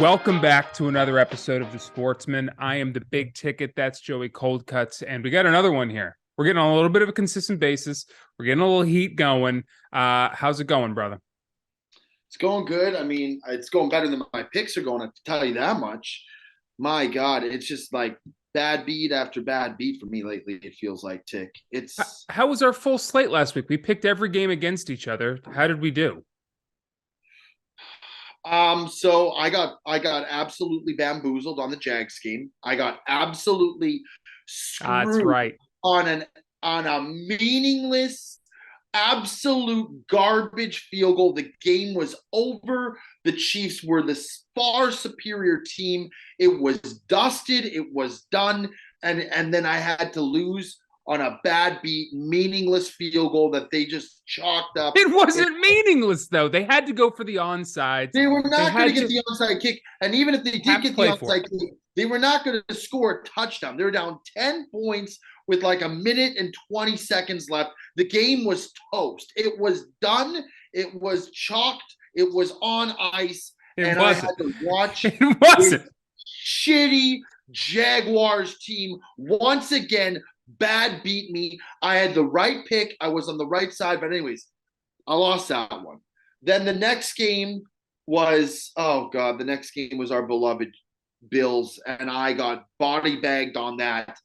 Welcome back to another episode of the Sportsmen. I am the big ticket. That's Joey Coldcuts. And we got another one here. We're getting on a little bit of a consistent basis. We're getting a little heat going. How's it going, brother? It's going good. I mean, it's going better than my picks are going, I tell you that much. My God, it's just like bad beat after bad beat for me lately, it feels like, Tick. How was our full slate last week? We picked every game against each other. How did we do? So I got absolutely bamboozled on the Jags game. I got absolutely That's screwed right. on a meaningless, absolute garbage field goal. The game was over. The Chiefs were the far superior team. It was dusted. It was done. And then I had to lose on a bad beat, meaningless field goal that they just chalked up. It wasn't meaningless, though. They had to go for the onside. They were They not going to had get to the onside kick. And even if they did have to get the play for onside it. kick, they were not going to score a touchdown. They were down 10 points with like a minute and 20 seconds left. The game was toast. It was done. It was chalked. It was on ice. It And I wasn't. had to watch It wasn't. this shitty Jaguars team once again bad beat me. I had the right pick. I was on the right side. But anyways, I lost that one. Then the next game was, oh God, the next game was our beloved Bills, and I got body bagged on that.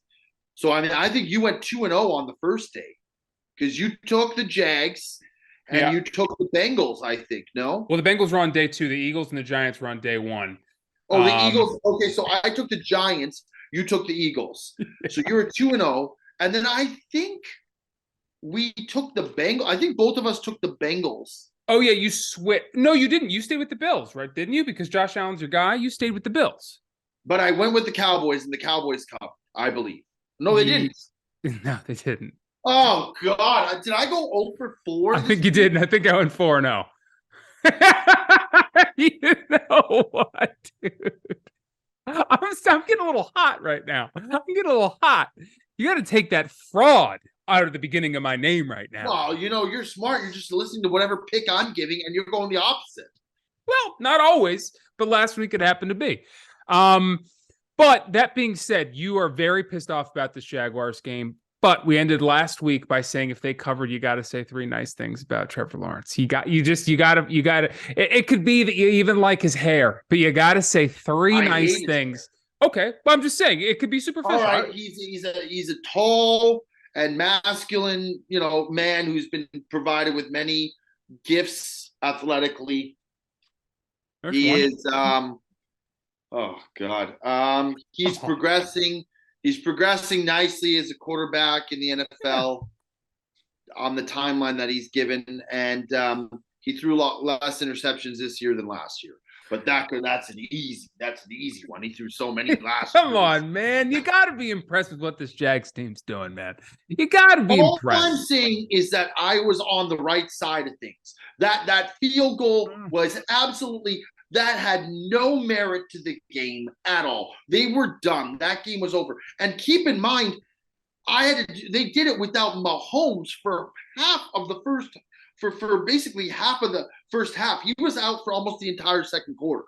So I mean, I think you went 2-0 on the first day because you took the Jags and Yeah. you took the Bengals, I think, no? Well, the Bengals were on day two. The Eagles and the Giants were on day one. Oh, the Eagles. Okay, so I took the Giants, you took the Eagles. So you were 2-0. And then I think we took the Bengals. I think both of us took the Bengals. Oh, yeah, you switch. No, you didn't. You stayed with the Bills, right? Didn't you? Because Josh Allen's your guy. You stayed with the Bills. But I went with the Cowboys and the Cowboys Cup, I believe. No, they didn't. No, they didn't. Oh God! Did I go 0 for 4? I think you did, and I think I went 4-0. You know what, dude? I'm getting a little hot right now. I'm getting a little hot. You got to take that fraud out of the beginning of my name right now. Well, you know, you're smart. You're just listening to whatever pick I'm giving, and you're going the opposite. Well, not always, but last week it happened to be. But that being said, you are very pissed off about this Jaguars game. But we ended last week by saying if they covered, you got to say three nice things about Trevor Lawrence. You got to. It could be that you even like his hair, but you got to say three nice things. Okay, but I'm just saying it could be superficial. All right, he's a tall and masculine, you know, man who's been provided with many gifts athletically. Is oh God, he's progressing. He's progressing nicely as a quarterback in the NFL on the timeline that he's given, and he threw a lot less interceptions this year than last year. But that's an easy one. He threw so many last year. Come on, man. You got to be impressed with what this Jags team's doing, man. You got to be impressed. All I'm saying is that I was on the right side of things. That field goal was absolutely – that had no merit to the game at all. They were done. That game was over. And keep in mind, they did it without Mahomes for half of the first – for basically half of the first half. He was out for almost the entire second quarter.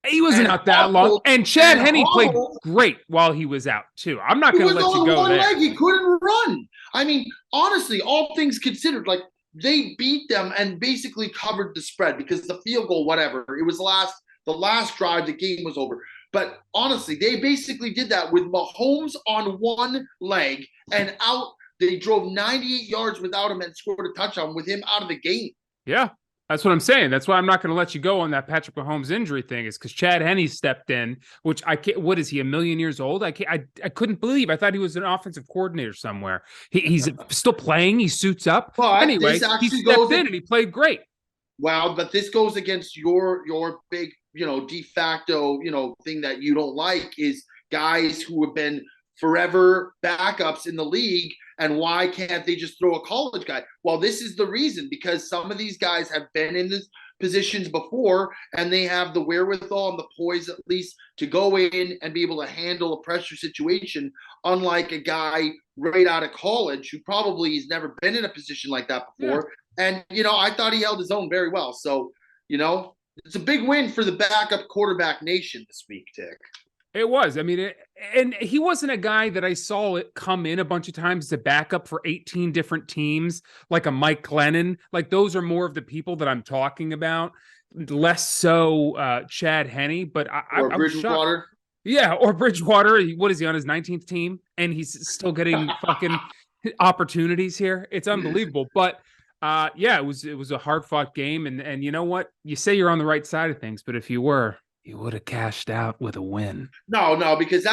He wasn't out that long. And Chad Henne played great while he was out, too. I'm not going to let you go there. Leg. He couldn't run. I mean, honestly, all things considered, like, they beat them and basically covered the spread because the field goal, whatever, it was the last drive, the game was over. But honestly, they basically did that with Mahomes on one leg and out. They drove 98 yards without him and scored a touchdown with him out of the game. Yeah, that's what I'm saying. That's why I'm not going to let you go on that Patrick Mahomes injury thing, is because Chad Henne stepped in, which I can't. What is he, a million years old? I couldn't believe. I thought he was an offensive coordinator somewhere. He's still playing. He suits up. But anyway, he stepped in and he played great. Well, but this goes against your big, you know, de facto, you know, thing that you don't like is guys who have been forever backups in the league. And why can't they just throw a college guy? Well, this is the reason, because some of these guys have been in this positions before and they have the wherewithal and the poise at least to go in and be able to handle a pressure situation, unlike a guy right out of college who probably has never been in a position like that before. Yeah. And, you know, I thought he held his own very well. So, you know, It's a big win for the backup quarterback nation this week, Dick. It was. I mean, and he wasn't a guy that I saw it come in a bunch of times as a backup for 18 different teams, like a Mike Glennon. Like those are more of the people that I'm talking about, less so Chad Henne. But Or I was shocked. Bridgewater. Yeah, or Bridgewater. What is he on his 19th team? And he's still getting fucking opportunities here. It's unbelievable. But yeah, it was a hard fought game. And you know what? You say you're on the right side of things, but if you were, you would have cashed out with a win. No, because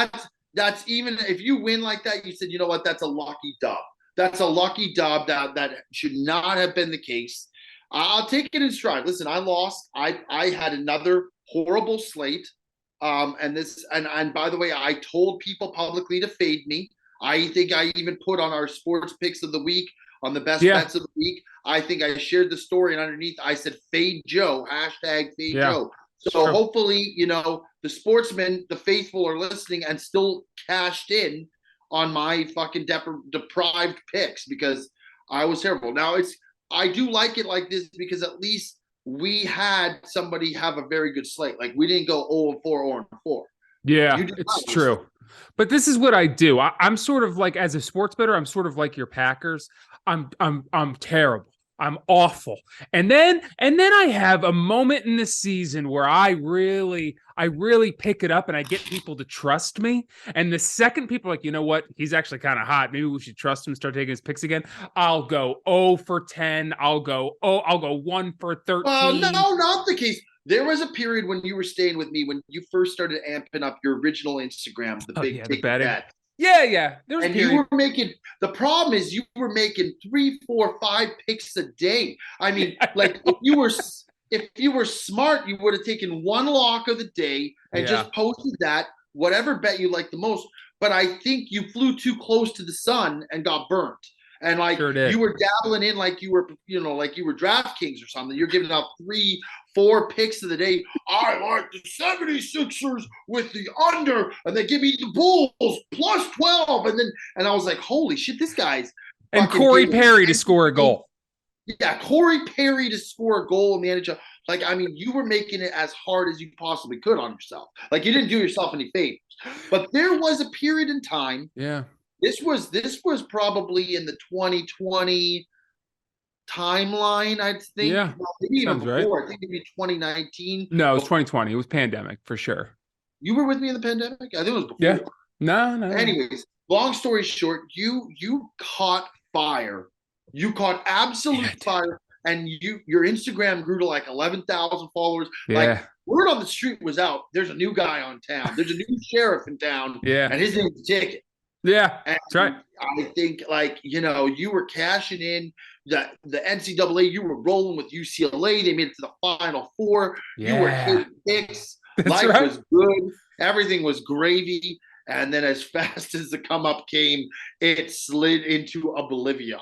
that's even if you win like that, you said, you know what, that's a lucky dub. That's a lucky dub that should not have been the case. I'll take it in stride. Listen, I lost. I had another horrible slate. And by the way, I told people publicly to fade me. I think I even put on our sports picks of the week on the best bets of the week. I think I shared the story, and underneath I said fade Joe, hashtag fade Joe. So hopefully, the sportsmen, the faithful are listening and still cashed in on my fucking deprived picks because I was terrible. Now I do like it like this because at least we had somebody have a very good slate. Like we didn't go 0-4, 0-4. Yeah, it's true. But this is what I do. I'm sort of like, as a sports bettor, I'm sort of like your Packers. I'm terrible. I'm awful. And then I have a moment in the season where I really pick it up and I get people to trust me. And the second people are like, you know what? He's actually kind of hot. Maybe we should trust him and start taking his picks again. I'll go 0 for 10. I'll go 1 for 13. Well, no, not the case. There was a period when you were staying with me when you first started amping up your original Instagram, the bet. Yeah. And you were making, the problem is you were making 3, 4, 5 picks a day. I mean, like if you were smart, you would have taken one lock of the day and just posted that, whatever bet you like the most. But I think you flew too close to the sun and got burnt. And like you were dabbling in like you were, like you were DraftKings or something. You're giving out 3, 4 picks of the day. I like the 76ers with the under, and they give me the Bulls plus 12. And I was like, holy shit, this guy's and Corey Perry to score a goal. Yeah, Corey Perry to score a goal in the NHL. Like, I mean, you were making it as hard as you possibly could on yourself. Like, you didn't do yourself any favors. But there was a period in time. Yeah. This was probably in the 2020 timeline, I think. Yeah, maybe even before. Right. I think maybe 2019. No, it was 2020. It was pandemic for sure. You were with me in the pandemic? I think it was before. Yeah. No. Anyways, long story short, you caught fire. You caught absolute fire, and your Instagram grew to like 11,000 followers. Yeah. Like word on the street was out. There's a new guy on town. There's a new sheriff in town. Yeah. And his name's Ticket. Yeah, and that's right. I think you were cashing in the NCAA. You were rolling with UCLA. They made it to the Final Four. Yeah. You were hitting picks. Life was good. Everything was gravy. And then as fast as the come up came, it slid into oblivion.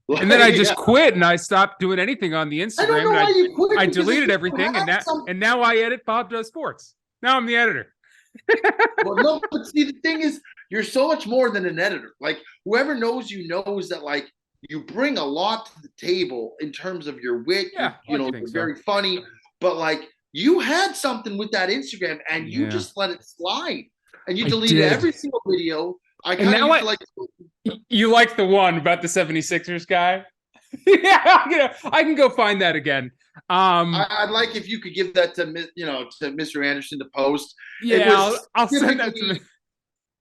And then I just quit and I stopped doing anything on the Instagram. I don't know why you quit. I deleted everything and now I edit Bob Does Sports. Now I'm the editor. Well, no, but see, the thing is, you're so much more than an editor. Like, whoever knows you knows that, like, you bring a lot to the table in terms of your wit. Yeah, you're very funny. But, like, you had something with that Instagram, and you just let it slide. And you deleted every single video. You like the one about the 76ers guy? Yeah, I can go find that again. I'd like if you could give that to Mr. Anderson to post. Yeah, I'll send that to him.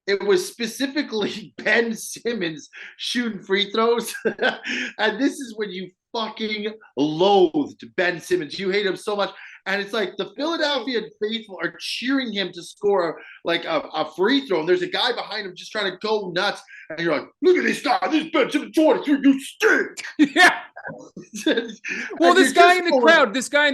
It was specifically Ben Simmons shooting free throws. And this is when you fucking loathed Ben Simmons. You hate him so much. And it's like the Philadelphia faithful are cheering him to score a free throw. And there's a guy behind him just trying to go nuts. And you're like, look at this guy. This Ben Simmons 23, you stink. Yeah. Well, this guy in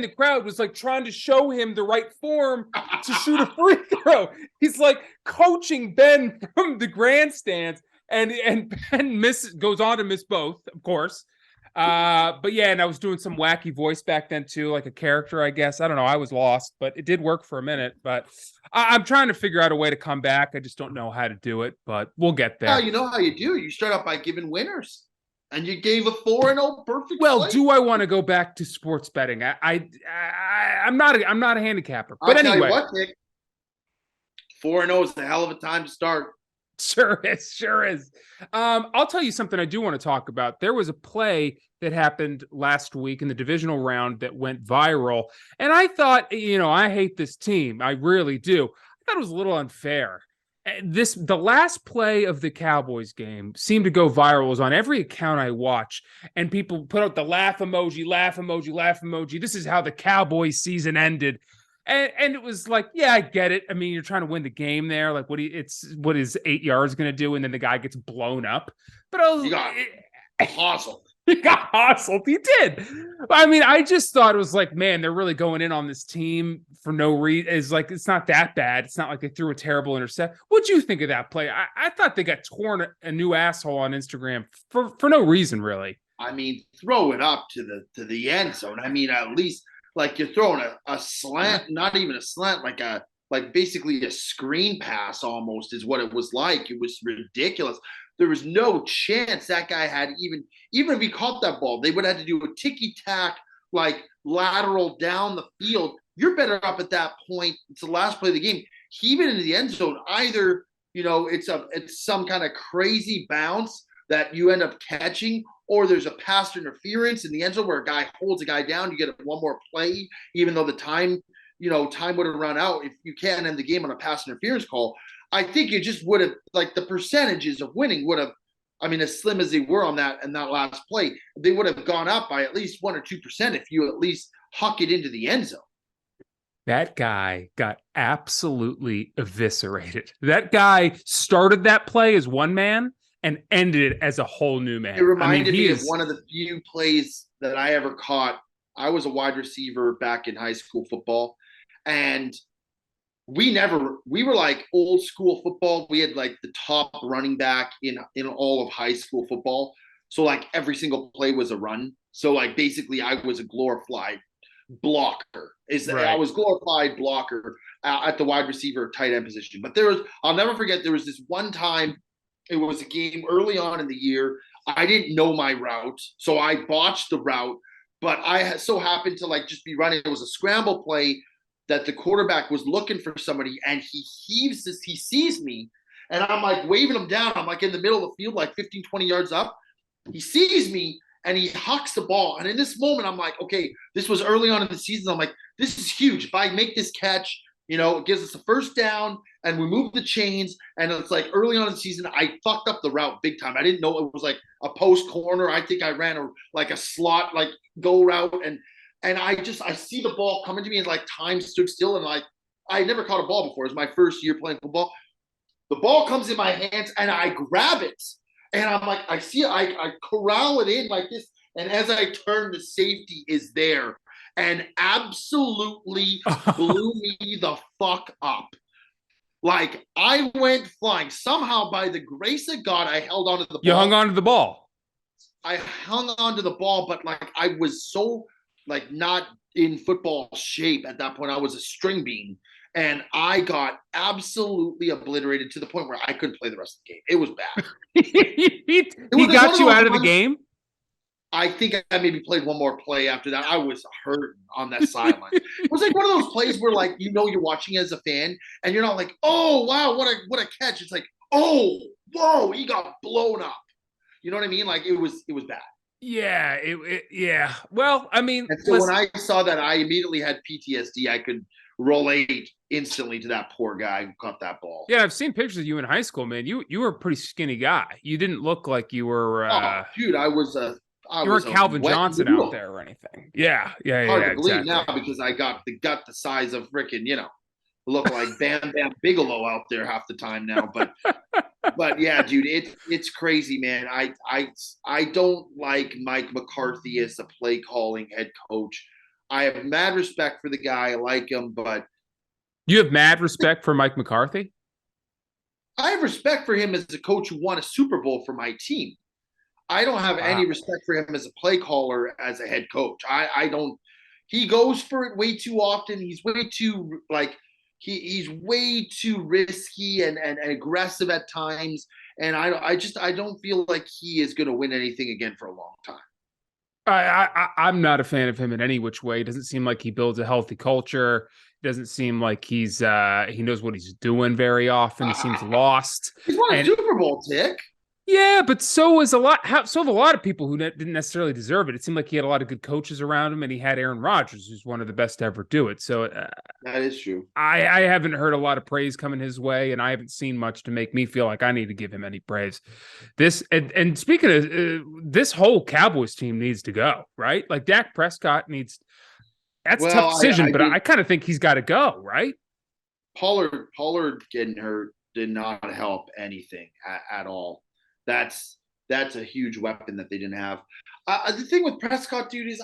the crowd was like trying to show him the right form to shoot a free throw. He's like coaching Ben from the grandstands, and Ben goes on to miss both, of course. But yeah, and I was doing some wacky voice back then too, like a character, I guess. I don't know. I was lost, but it did work for a minute. But I'm trying to figure out a way to come back. I just don't know how to do it, but we'll get there. Yeah, you know how you do. You start out by giving winners. And you gave a 4-0 perfect Well, slate. do I want to go back to sports betting? I'm not a handicapper. But I'll tell you anyway, what, Nick, 4-0 is a hell of a time to start. sure is. I'll tell you something I do want to talk about. There was a play that happened last week in the divisional round that went viral, and I thought, I hate this team. I really do. I thought it was a little unfair. The last play of the Cowboys game seemed to go viral. It was on every account I watch, and people put out the laugh emoji, laugh emoji, laugh emoji. This is how the Cowboys season ended. And it was like, yeah, I get it. I mean, you're trying to win the game there. Like, what is 8 yards going to do? And then the guy gets blown up. But You got hustled. He got hustled. He did. I mean, I just thought it was like, man, they're really going in on this team for no reason. It's not that bad. It's not like they threw a terrible intercept. What'd you think of that play? I thought they got torn a new asshole on Instagram for no reason, really. I mean, throw it up to the end zone. I mean, at least like you're throwing a slant, not even a slant, like basically a screen pass almost is what it was like. It was ridiculous. There was no chance that guy had even if he caught that ball, they would have to do a ticky tack, like lateral down the field. You're better up at that point. It's the last play of the game. He even into the end zone, either it's some kind of crazy bounce that you end up catching, or there's a pass interference in the end zone where a guy holds a guy down. You get one more play, even though the time would have run out. If you can't end the game on a pass interference call, I think it just would have, like, the percentages of winning would have, I mean, as slim as they were on that last play, they would have gone up by at least 1 or 2% if you at least huck it into the end zone. That guy got absolutely eviscerated. That guy started that play as one man and ended it as a whole new man. It reminded me of one of the few plays that I ever caught. I was a wide receiver back in high school football, and we were like old school football. We had like the top running back in all of high school football. So like every single play was a run. So like basically I was a glorified blocker. I was glorified blocker at the wide receiver tight end position. But I'll never forget, there was this one time, it was a game early on in the year. I didn't know my route, so I botched the route, but I so happened to like just be running. It was a scramble play that the quarterback was looking for somebody, and he sees me, and I'm like waving him down. I'm like in the middle of the field, like 15, 20 yards up. He sees me, and he hucks the ball. And in this moment, I'm like, okay, this was early on in the season. I'm like, this is huge. If I make this catch, it gives us a first down, and we move the chains. And it's like early on in the season, I fucked up the route big time. I didn't know it was like a post corner. I think I ran a slot, like go route. And I see the ball coming to me, and like time stood still. And like, I never caught a ball before. It was my first year playing football. The ball comes in my hands, and I grab it. And I'm like, I see it. I corral it in like this. And as I turn, the safety is there and absolutely blew me the fuck up. Like, I went flying. Somehow, by the grace of God, I held onto the ball. You hung onto the ball. I hung onto the ball, but like I was so like not in football shape at that point. I was a string bean, and I got absolutely obliterated to the point where I couldn't play the rest of the game. It was bad. he got you out of the game? I think I maybe played one more play after that. I was hurting on that sideline. It was like one of those plays where like you're watching as a fan, and you're not like, oh wow, what a catch. It's like, oh whoa, he got blown up. You know what I mean? Like it was bad. Yeah, yeah. Well, I mean, and so when I saw that, I immediately had PTSD. I could relate instantly to that poor guy who caught that ball. Yeah, I've seen pictures of you in high school, man. You were a pretty skinny guy. You didn't look like you were. Dude, you weren't Calvin Johnson noodle out there or anything. Yeah. Hard to believe now because I got the gut the size of freaking, look like Bam Bam Bigelow out there half the time now. But yeah, dude, it's crazy, man. I don't like Mike McCarthy as a play calling head coach. I have mad respect for the guy. I like him, but you have mad respect for Mike McCarthy? I have respect for him as a coach who won a Super Bowl for my team. I don't have any respect for him as a play caller, as a head coach. I don't. He goes for it way too often. He's way too he's way too risky and aggressive at times. And I don't feel like he is going to win anything again for a long time. I'm not a fan of him in any which way. It doesn't seem like he builds a healthy culture. It doesn't seem like he knows what he's doing very often. He seems lost. He's won a Super Bowl, Dick. Yeah, but so have a lot of people who didn't necessarily deserve it. It seemed like he had a lot of good coaches around him, and he had Aaron Rodgers, who's one of the best to ever do it. So that is true. I haven't heard a lot of praise coming his way, and I haven't seen much to make me feel like I need to give him any praise. And speaking of this whole Cowboys team needs to go, right? Like Dak Prescott needs. That's a tough decision, but I kind of think he's got to go, right? Pollard getting hurt did not help anything at all. That's a huge weapon that they didn't have. The thing with Prescott, dude, is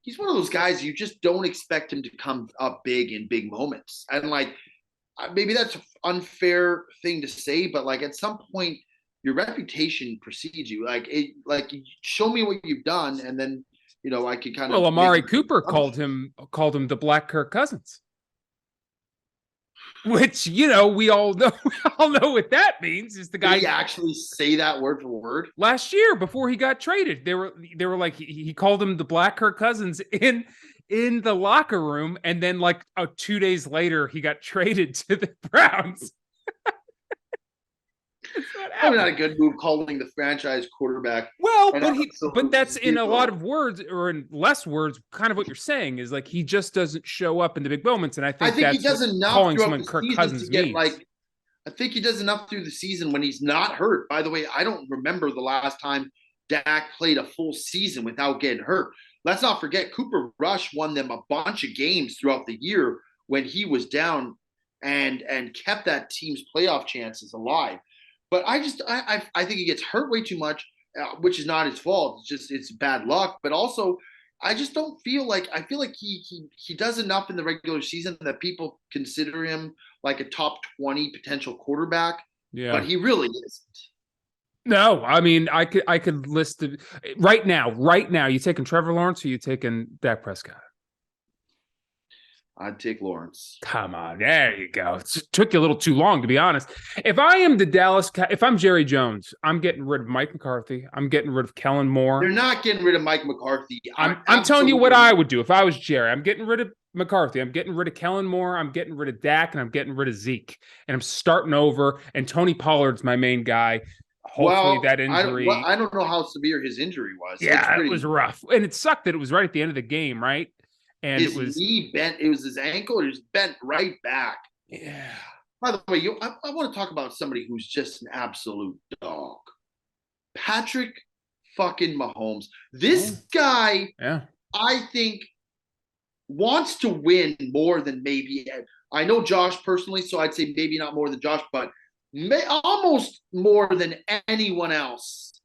he's one of those guys you just don't expect him to come up big in big moments. And like, maybe that's an unfair thing to say, but like at some point, your reputation precedes you. Like show me what you've done, and then I could kind of. Well, Amari Cooper called him the Black Kirk Cousins. Which we all know what that means. Is the guy Did he actually say that word for word last year before he got traded? They were like he called him the Black Kirk Cousins in the locker room, and then like 2 days later he got traded to the Browns. Probably not a good move calling the franchise quarterback. Well, but that's in a lot of words, or in less words, kind of what you're saying is like he just doesn't show up in the big moments, and I think that's he does enough calling someone Kirk Cousins means. I think he does enough through the season when he's not hurt. By the way, I don't remember the last time Dak played a full season without getting hurt. Let's not forget Cooper Rush won them a bunch of games throughout the year when he was down and kept that team's playoff chances alive. But I think he gets hurt way too much, which is not his fault. It's bad luck. But also, I just don't feel like he does enough in the regular season that people consider him like a top 20 potential quarterback. Yeah, but he really isn't. No, I mean I could list it right now. Right now, you taking Trevor Lawrence or you taking Dak Prescott? I'd take Lawrence. Come on, there you go. It took you a little too long, to be honest. If I'm Jerry Jones, I'm getting rid of Mike McCarthy. I'm getting rid of Kellen Moore. They're not getting rid of Mike McCarthy. I'm telling you what I would do if I was Jerry. I'm getting rid of McCarthy. I'm getting rid of Kellen Moore. I'm getting rid of Dak, and I'm getting rid of Zeke. And I'm starting over. And Tony Pollard's my main guy. Hopefully that injury. I don't know how severe his injury was. Yeah, it was rough, and it sucked that it was right at the end of the game, right? And his knee bent. It was his ankle. It was bent right back. Yeah. By the way, I want to talk about somebody who's just an absolute dog. Patrick fucking Mahomes. This guy, I think, wants to win more than maybe. I know Josh personally, so I'd say maybe not more than Josh, but almost more than anyone else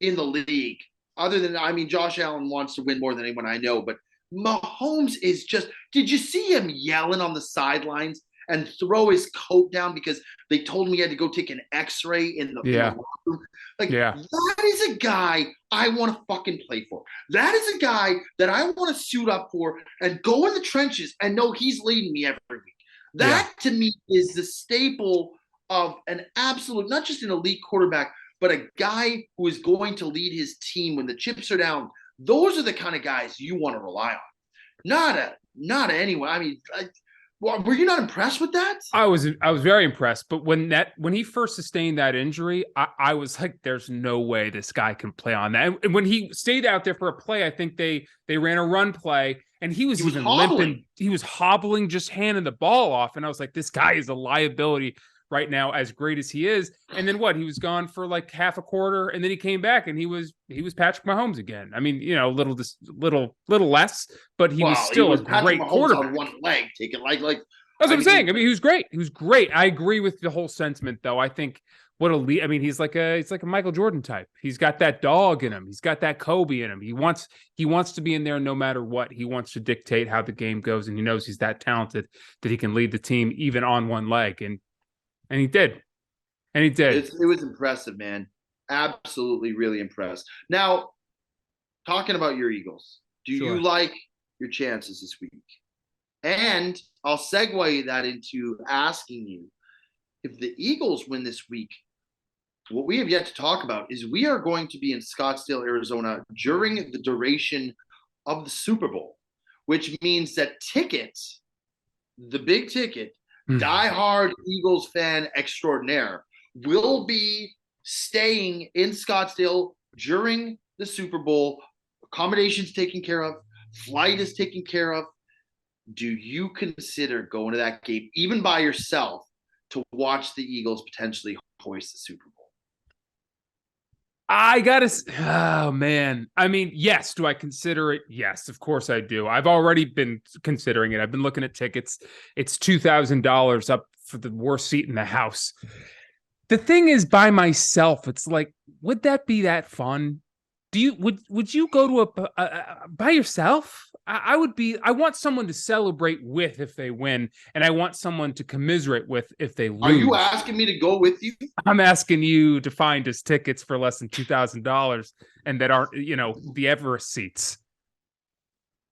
in the league. Other than, Josh Allen wants to win more than anyone I know, but Mahomes is just – did you see him yelling on the sidelines and throw his coat down because they told him he had to go take an X-ray in the locker room? That is a guy I want to fucking play for. That is a guy that I want to suit up for and go in the trenches and know he's leading me every week. That, to me, is the staple of an absolute – not just an elite quarterback, but a guy who is going to lead his team when the chips are down. Those are the kind of guys you want to rely on. Not anyone. Were you not impressed with that? I was very impressed. But when he first sustained that injury, I was like, there's no way this guy can play on that. And when he stayed out there for a play, I think they ran a run play and he was even limping. He was hobbling, just handing the ball off. And I was like, this guy is a liability right now, as great as he is. And then he was gone for like half a quarter, and then he came back and he was Patrick Mahomes again. A little less, but he was still a great quarterback. On one leg, take it like that's what I'm saying. He was great. He was great. I agree with the whole sentiment, though. I think he's like a Michael Jordan type. He's got that dog in him. He's got that Kobe in him. He wants to be in there no matter what. He wants to dictate how the game goes, and he knows he's that talented that he can lead the team even on one leg. And he did. It was impressive, man. Absolutely, really impressed. Now, talking about your Eagles, do you like your chances this week? And I'll segue that into asking you, if the Eagles win this week, what we have yet to talk about is we are going to be in Scottsdale, Arizona during the duration of the Super Bowl, which means that tickets, the big ticket, diehard Eagles fan extraordinaire, will be staying in Scottsdale during the Super Bowl. Accommodations taken care of, flight is taken care of. Do you consider going to that game, even by yourself, to watch the Eagles potentially hoist the Super Bowl? I gotta. Oh man. I mean, yes. Do I consider it? Yes, of course I do. I've already been considering it. I've been looking at tickets. It's $2,000 up for the worst seat in the house. The thing is, by myself, it's like, would that be that fun? Would you go to a by yourself? I would be. I want someone to celebrate with if they win, and I want someone to commiserate with if they lose. Are you asking me to go with you? I'm asking you to find us tickets for less than $2,000 and that aren't, the Everest seats.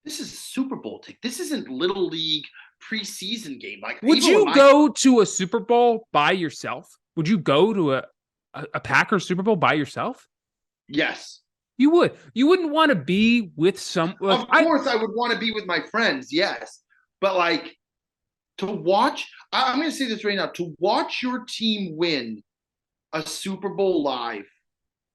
This is Super Bowl ticket. This isn't Little League preseason game. Like, would you go to a Super Bowl by yourself? Would you go to a Packers Super Bowl by yourself? Yes. You would. You wouldn't want to be with some. Of course, I would want to be with my friends. Yes, but like to watch. I'm going to say this right now: to watch your team win a Super Bowl live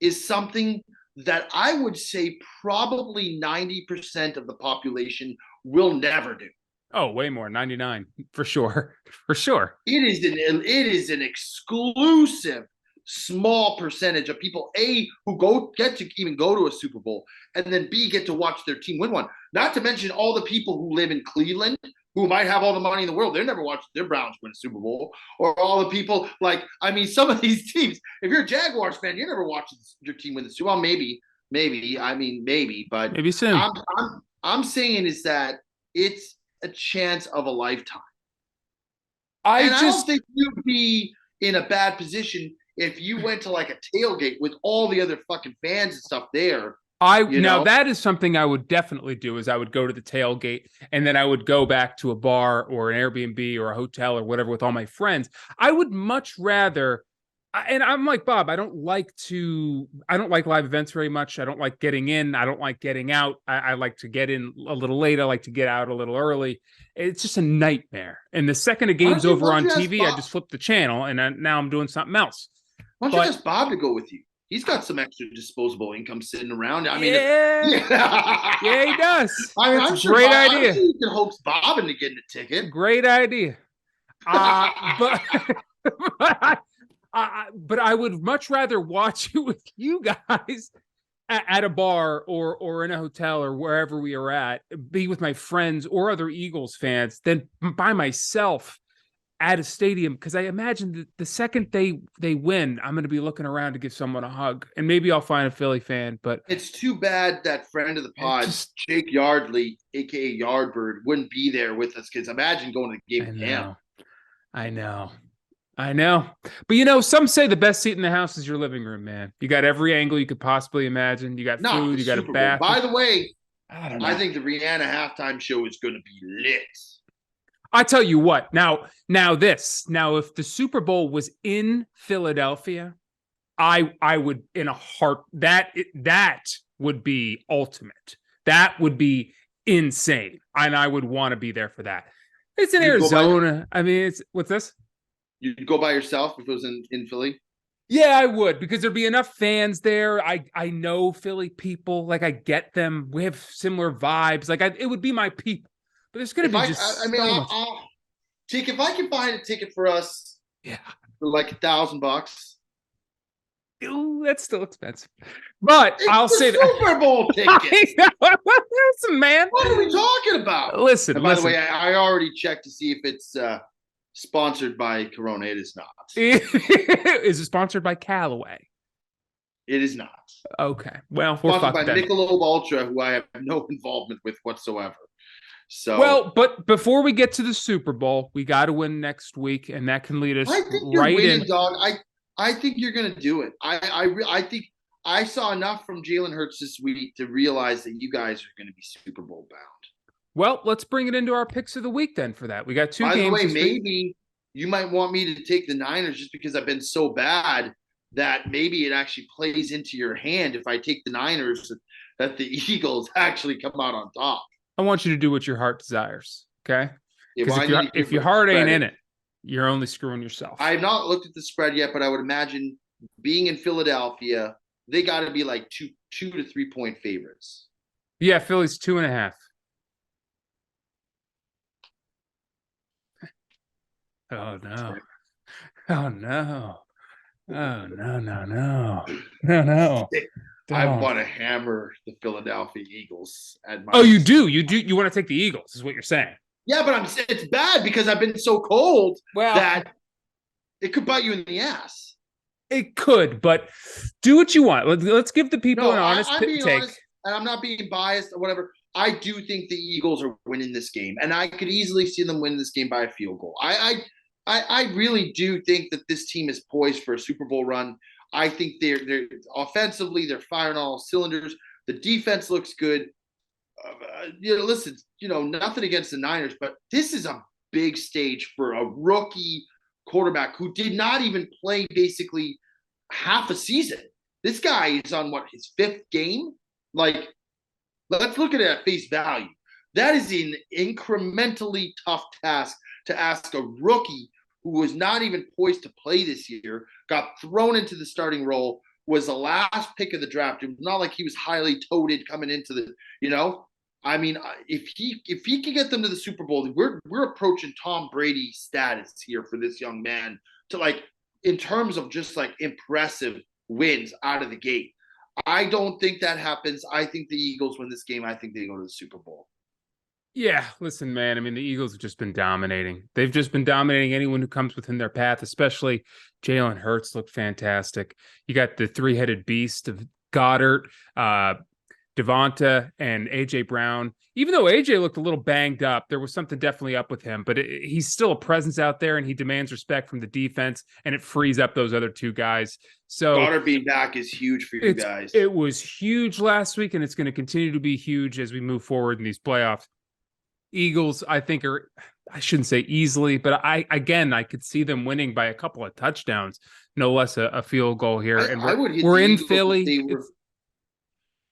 is something that I would say probably 90% of the population will never do. Oh, way more, 99 for sure, for sure. It is an exclusive small percentage of people who get to even go to a Super Bowl, and then B, get to watch their team win one. Not to mention all the people who live in Cleveland who might have all the money in the world. They're never watched their Browns win a Super Bowl. Or all the people some of these teams, if you're a Jaguars fan, you're never watching your team win the Super Bowl. Maybe, but maybe soon. I'm saying is that it's a chance of a lifetime. I don't think you'd be in a bad position if you went to like a tailgate with all the other fucking fans and stuff there. Now that is something I would definitely do, is I would go to the tailgate and then I would go back to a bar or an Airbnb or a hotel or whatever with all my friends. I would much rather, and I'm like Bob, I don't like live events very much. I don't like getting in. I don't like getting out. I like to get in a little late. I like to get out a little early. It's just a nightmare. And the second a game's over on TV, I just flip the channel and now I'm doing something else. Why don't you ask Bob to go with you? He's got some extra disposable income sitting around. I mean, yeah, he does. I mean, I'm sure great idea. You can hoax Bob into getting a ticket. Great idea. But I would much rather watch it with you guys at a bar or in a hotel or wherever we are at, be with my friends or other Eagles fans than by myself at a stadium, because I imagine that the second they win, I'm going to be looking around to give someone a hug, and maybe I'll find a Philly fan. But it's too bad that friend of the pod, Jake Yardley, aka Yardbird, wouldn't be there with us. Because imagine going to the game with him. I know. But some say the best seat in the house is your living room, man. You got every angle you could possibly imagine. You got food. You got a bath. By the way, I think the Rihanna halftime show is going to be lit. I tell you what, now if the Super Bowl was in Philadelphia, I would in a heart, that would be ultimate. That would be insane. And I would want to be there for that. It's in Arizona. I mean, what's this? You'd go by yourself if it was in Philly? Yeah, I would, because there'd be enough fans there. I know Philly people. Like, I get them. We have similar vibes. Like, it would be my people. But there's going to be Jake, if I can find a ticket for us, for like $1,000. Ooh, that's still expensive. But I'll say that Super Bowl tickets. Listen, man. What are we talking about? Listen. And by the way, I already checked to see if it's sponsored by Corona. It is not. Is it sponsored by Callaway? It is not. Okay. Well, we're sponsored by then. Michelob Ultra, who I have no involvement with whatsoever. So, well, but before we get to the Super Bowl, we got to win next week, and that can lead us right in. Dog. I think you're going to do it. I think I saw enough from Jalen Hurts this week to realize that you guys are going to be Super Bowl bound. Well, let's bring it into our picks of the week then. For that, we got two games. By the way, maybe you might want me to take the Niners just because I've been so bad that maybe it actually plays into your hand if I take the Niners, that the Eagles actually come out on top. I want you to do what your heart desires, okay? Because if your heart ain't in it, you're only screwing yourself. I have not looked at the spread yet, but I would imagine being in Philadelphia, they got to be like 2 to 3 point favorites. Yeah, Philly's 2.5. Oh no. Oh no. Oh no. I want to hammer the Philadelphia Eagles at my. Oh, you do. You want to take the Eagles, is what you're saying. Yeah, but it's bad because I've been so cold that it could bite you in the ass. It could, but do what you want. Let's give the people an honest take. Honest, and I'm not being biased or whatever. I do think the Eagles are winning this game, and I could easily see them win this game by a field goal. I really do think that this team is poised for a Super Bowl run. I think they're offensively, they're firing all cylinders. The defense looks good. Listen, nothing against the Niners, but this is a big stage for a rookie quarterback who did not even play basically half a season. This guy is on his 5th game? Like, let's look at it at face value. That is an incrementally tough task to ask a rookie who was not even poised to play this year, got thrown into the starting role, was the last pick of the draft. It was not like he was highly touted coming into the, I mean, if he can get them to the Super Bowl, we're approaching Tom Brady status here for this young man to, like, in terms of just like impressive wins out of the gate. I don't think that happens. I think the Eagles win this game. I think they go to the Super Bowl. Yeah, listen, man. I mean, the Eagles have just been dominating. They've just been dominating anyone who comes within their path, especially Jalen Hurts looked fantastic. You got the 3-headed beast of Goddard, Devonta, and A.J. Brown. Even though A.J. looked a little banged up, there was something definitely up with him. But he's still a presence out there, and he demands respect from the defense, and it frees up those other two guys. So Goddard being back is huge for you guys. It was huge last week, and it's going to continue to be huge as we move forward in these playoffs. Eagles, I think, I shouldn't say easily, but I could see them winning by a couple of touchdowns, no less a field goal here. And we're in Philly.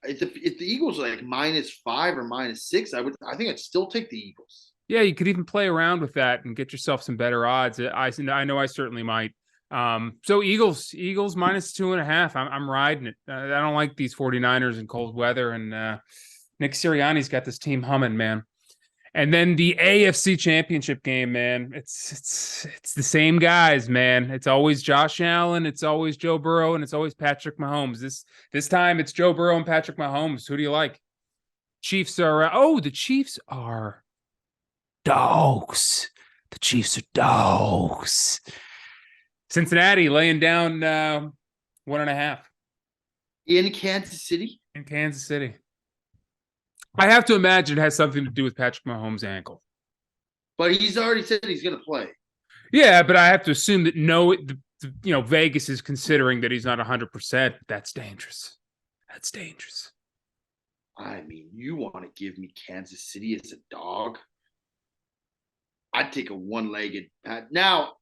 If the Eagles are like -5 or -6, I think I'd still take the Eagles. Yeah, you could even play around with that and get yourself some better odds. I know I certainly might. So Eagles -2.5. I'm riding it. I don't like these 49ers in cold weather, and Nick Sirianni's got this team humming, man. And then the AFC Championship game, man. It's the same guys, man. It's always Josh Allen, it's always Joe Burrow, and it's always Patrick Mahomes. This time it's Joe Burrow and Patrick Mahomes. Who do you like? Chiefs are the Chiefs are dogs. The Chiefs are dogs. Cincinnati laying down 1.5. In Kansas City? In Kansas City. I have to imagine it has something to do with Patrick Mahomes' ankle. But he's already said he's going to play. Yeah, but I have to assume that Vegas is considering that he's not 100%. That's dangerous. That's dangerous. I mean, you want to give me Kansas City as a dog? I'd take a one-legged pat. Now,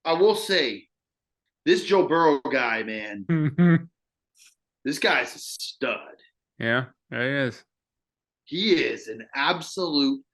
I will say, this Joe Burrow guy, man, this guy's a stud. Yeah, he is. He is an absolute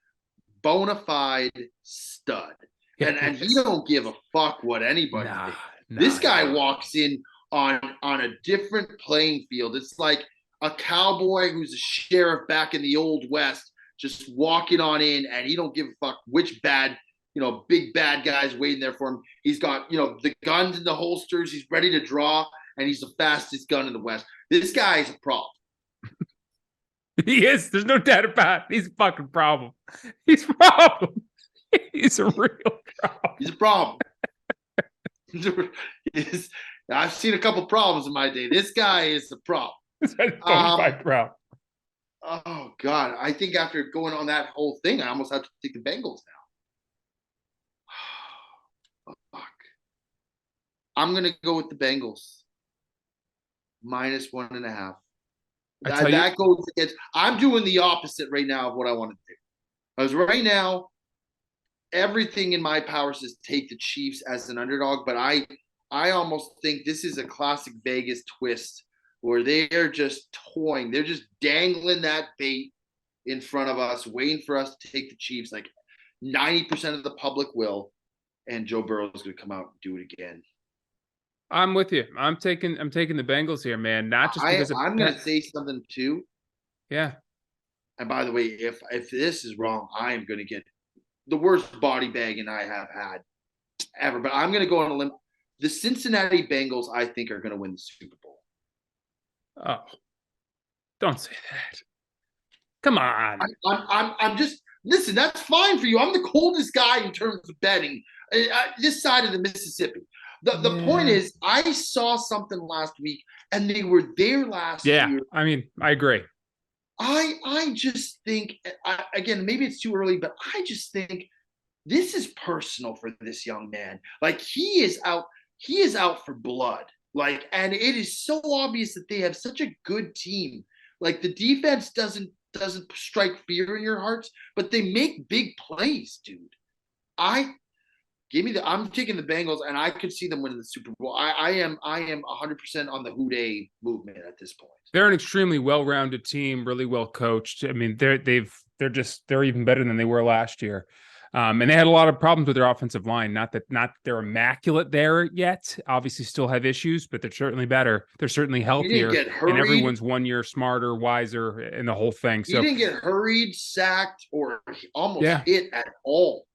bona fide stud. And he don't give a fuck what anybody thinks. This guy walks in on a different playing field. It's like a cowboy who's a sheriff back in the Old West just walking on in, and he don't give a fuck which big bad guy's waiting there for him. He's got, the guns in the holsters. He's ready to draw, and he's the fastest gun in the West. This guy is a problem. He is. There's no doubt about it. He's a fucking problem. He's a problem. He's a real problem. He's a problem. I've seen a couple problems in my day. This guy is a problem. He's a bona problem. Oh, God. I think after going on that whole thing, I almost have to take the Bengals now. Fuck. I'm going to go with the Bengals. -1.5. That goes against. I'm doing the opposite right now of what I want to do. Because right now, everything in my power says take the Chiefs as an underdog, but I I almost think this is a classic Vegas twist where they're just toying. They're just dangling that bait in front of us, waiting for us to take the Chiefs. Like 90% of the public will, and Joe Burrow is going to come out and do it again. I'm with you. I'm taking the Bengals here, man. Not just because I'm going to say something too. Yeah. And by the way, if this is wrong, I am going to get the worst body bagging I have had ever. But I'm going to go on a limb. The Cincinnati Bengals, I think, are going to win the Super Bowl. Oh, don't say that. Come on. I'm just listen. That's fine for you. I'm the coldest guy in terms of betting. This side of the Mississippi. The point is, I saw something last week, and they were there last year. I mean, I agree. I just think, again, maybe it's too early, but I just think this is personal for this young man. Like he is out for blood. Like, and it is so obvious that they have such a good team. Like the defense doesn't strike fear in your hearts, but they make big plays, dude. I'm taking the Bengals, and I could see them winning the Super Bowl. I am 100% on the Houday movement at this point. They're an extremely well-rounded team, really well coached. I mean, they're even better than they were last year. And they had a lot of problems with their offensive line. Not that they're immaculate there yet. Obviously, still have issues, but they're certainly better. They're certainly healthier, and everyone's 1 year smarter, wiser, and the whole thing. So he didn't get hurried, sacked, or almost hit at all.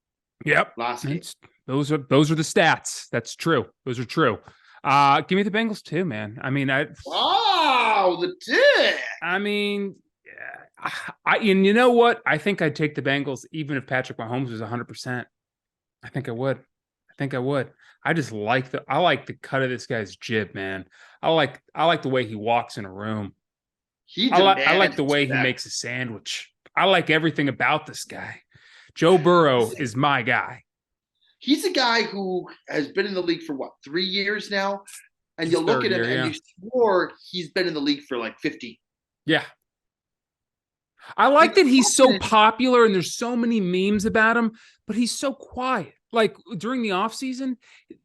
Yep, last game. Those are the stats. That's true. Those are true. Give me the Bengals too, man. I mean, wow, the dick. I mean, and you know what? I think I'd take the Bengals even if Patrick Mahomes was 100%. I think I would. I just like the cut of this guy's jib, man. I like the way he walks in a room. I like the way he makes a sandwich. I like everything about this guy. Joe Burrow is my guy. He's a guy who has been in the league for 3 years now, and you look at him and you swore he's been in the league for like 50. Yeah. I like that he's so popular and there's so many memes about him, but he's so quiet. Like during the offseason,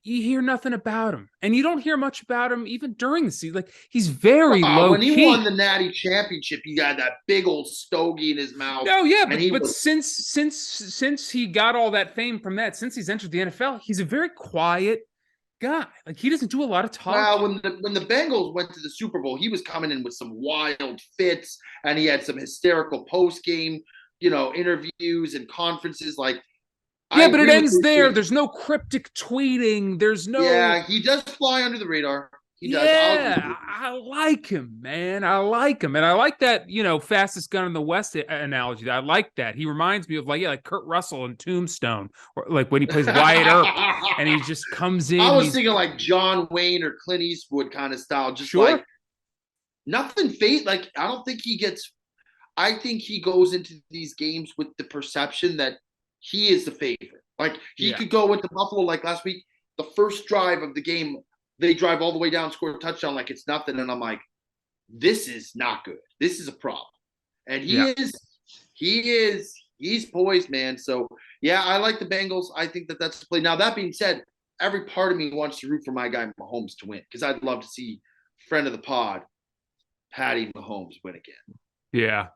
you hear nothing about him. And you don't hear much about him even during the season. Like he's very low when key. He won the Natty Championship, he got that big old stogie in his mouth. No, yeah, but since he got all that fame from that, since he's entered the NFL, he's a very quiet guy. Like he doesn't do a lot of talking. Well, when the Bengals went to the Super Bowl, he was coming in with some wild fits, and he had some hysterical post-game, interviews and conferences. Like, yeah, but it ends there. There's no cryptic tweeting. There's no. Yeah, he does fly under the radar. He does. Yeah, I like him, man. I like him, and I like that fastest gun in the West analogy. I like that. He reminds me of like Kurt Russell in Tombstone, or like when he plays Wyatt Earp, and he just comes in. I was thinking like John Wayne or Clint Eastwood kind of style, just like nothing fate. Like I don't think he gets. I think he goes into these games with the perception that he is the favorite. Like he could go into Buffalo like last week. The first drive of the game, they drive all the way down, score a touchdown like it's nothing. And I'm like, this is not good. This is a problem. And he's poised, man. So, yeah, I like the Bengals. I think that's the play. Now, that being said, every part of me wants to root for my guy Mahomes to win because I'd love to see friend of the pod, Patty Mahomes, win again. Yeah.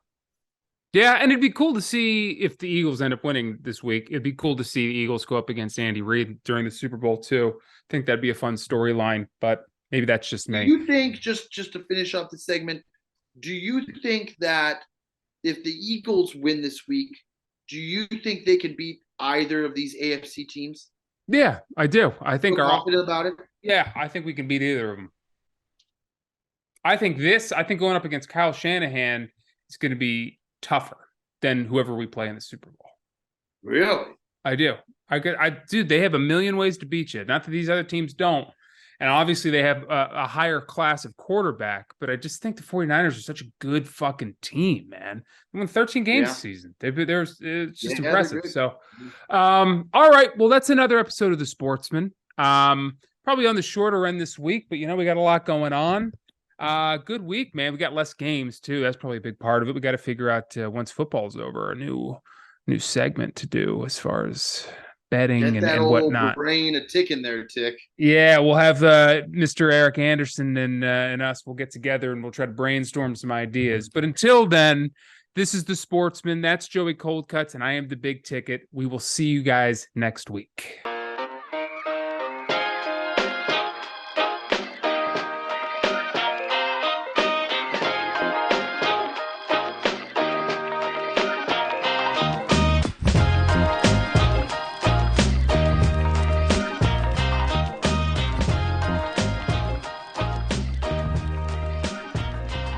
Yeah, and it'd be cool to see if the Eagles end up winning this week. It'd be cool to see the Eagles go up against Andy Reid during the Super Bowl too. I think that'd be a fun storyline, but maybe that's just me. Do you think, just to finish off the segment, do you think that if the Eagles win this week, do you think they can beat either of these AFC teams? Yeah, I do. I think confident about it? Yeah, I think we can beat either of them. I think going up against Kyle Shanahan is going to be tougher than whoever we play in the Super Bowl. Really? I do. Dude, they have a million ways to beat you. Not that these other teams don't. And obviously they have a higher class of quarterback, but I just think the 49ers are such a good fucking team, man. They won 13 games this season. It's just impressive. So, all right. Well, that's another episode of The Sportsman. Probably on the shorter end this week, but we got a lot going on. Good week, man. We got less games too. That's probably a big part of it. We got to figure out once football's over, a new segment to do as far as betting Get that and old whatnot. brain a ticking there, Tick. Yeah, we'll have Mr. Eric Anderson and us. We'll get together and we'll try to brainstorm some ideas. But until then, this is the Sportsman. That's Joey Coldcuts, and I am the Big Ticket. We will see you guys next week.